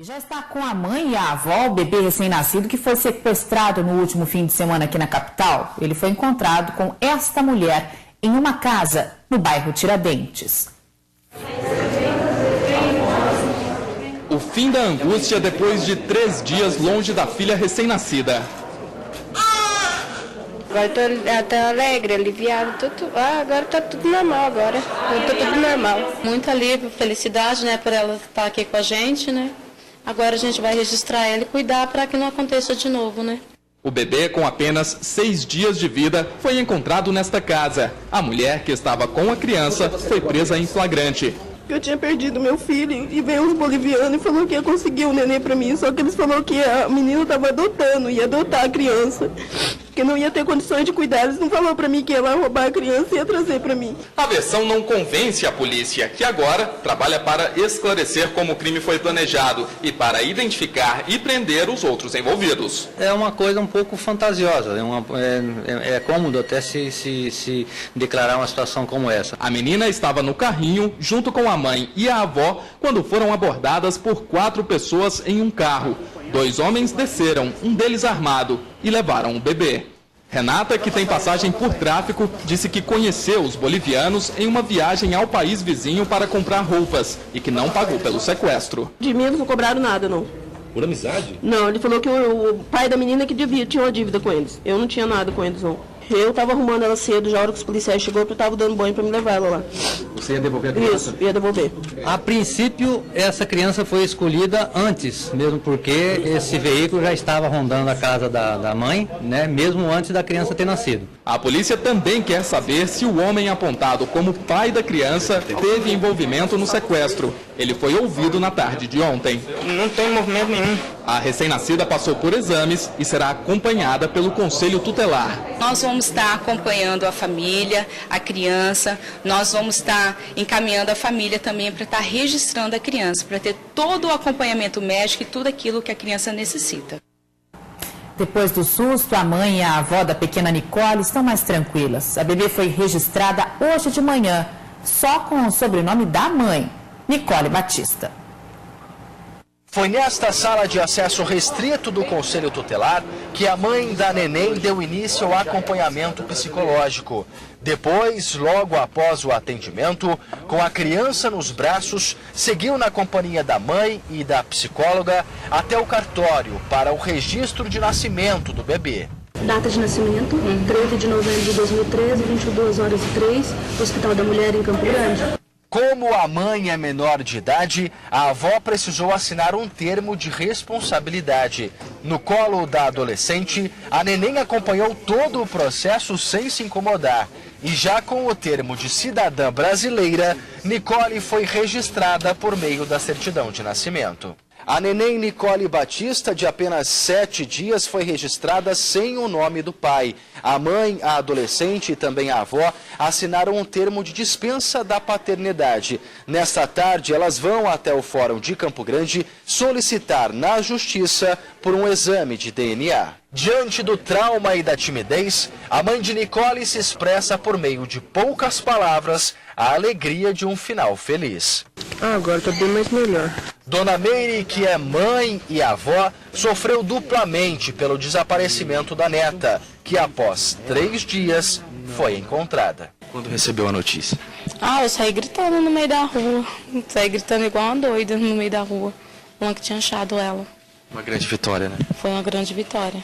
Já está com a mãe e a avó, o bebê recém-nascido que foi sequestrado no último fim de semana aqui na capital. Ele foi encontrado com esta mulher em uma casa no bairro Tiradentes. O fim da angústia depois de 3 dias longe da filha recém-nascida. Agora estou até alegre, aliviado, agora está tudo normal agora, está tudo normal. Muito alívio, felicidade, né, por ela estar aqui com a gente, né. Agora a gente vai registrar ela e cuidar para que não aconteça de novo, né. O bebê, com apenas 6 dias de vida, foi encontrado nesta casa. A mulher que estava com a criança foi presa em flagrante. Eu tinha perdido meu filho e veio uns bolivianos e falou que ia conseguir o neném para mim, só que eles falaram que a menina estava adotando, ia adotar a criança, que não ia ter condições de cuidar. Eles não falaram para mim que ia lá roubar a criança e ia trazer para mim. A versão não convence a polícia, que agora trabalha para esclarecer como o crime foi planejado e para identificar e prender os outros envolvidos. É uma coisa um pouco fantasiosa, é cômodo até se declarar uma situação como essa. A menina estava no carrinho junto com a mãe e a avó quando foram abordadas por 4 pessoas em um carro. 2 homens desceram, um deles armado, e levaram o bebê. Renata, que tem passagem por tráfico, disse que conheceu os bolivianos em uma viagem ao país vizinho para comprar roupas e que não pagou pelo sequestro. De mim eles não cobraram nada, não. Por amizade? Não, ele falou que o pai da menina que tinha uma dívida com eles. Eu não tinha nada com eles, não. Eu estava arrumando ela cedo, já a hora que os policiais chegou, eu estava dando banho para me levar ela lá. Você ia devolver a criança? Isso, ia devolver. A princípio, essa criança foi escolhida antes, mesmo porque esse veículo já estava rondando a casa da mãe, né, mesmo antes da criança ter nascido. A polícia também quer saber se o homem apontado como pai da criança teve envolvimento no sequestro. Ele foi ouvido na tarde de ontem. Não tem movimento nenhum. A recém-nascida passou por exames e será acompanhada pelo Conselho Tutelar. Nós vamos estar acompanhando a família, a criança, nós vamos estar encaminhando a família também para estar registrando a criança, para ter todo o acompanhamento médico e tudo aquilo que a criança necessita. Depois do susto, a mãe e a avó da pequena Nicole estão mais tranquilas. A bebê foi registrada hoje de manhã, só com o sobrenome da mãe, Nicole Batista. Foi nesta sala de acesso restrito do Conselho Tutelar que a mãe da neném deu início ao acompanhamento psicológico. Depois, logo após o atendimento, com a criança nos braços, seguiu na companhia da mãe e da psicóloga até o cartório para o registro de nascimento do bebê. Data de nascimento, 13 de novembro de 2013, 22h03, Hospital da Mulher em Campo Grande. Como a mãe é menor de idade, a avó precisou assinar um termo de responsabilidade. No colo da adolescente, a neném acompanhou todo o processo sem se incomodar. E já com o termo de cidadã brasileira, Nicole foi registrada por meio da certidão de nascimento. A neném Nicole Batista, de apenas 7 dias, foi registrada sem o nome do pai. A mãe, a adolescente e também a avó assinaram um termo de dispensa da paternidade. Nesta tarde, elas vão até o Fórum de Campo Grande solicitar na Justiça por um exame de DNA. Diante do trauma e da timidez, a mãe de Nicole se expressa por meio de poucas palavras a alegria de um final feliz. Agora está bem mais melhor. Dona Meire, que é mãe e avó, sofreu duplamente pelo desaparecimento da neta, que após 3 dias foi encontrada. Quando recebeu a notícia? Eu saí gritando no meio da rua, saí gritando igual uma doida no meio da rua, uma que tinha achado ela. Uma grande vitória, né? Foi uma grande vitória.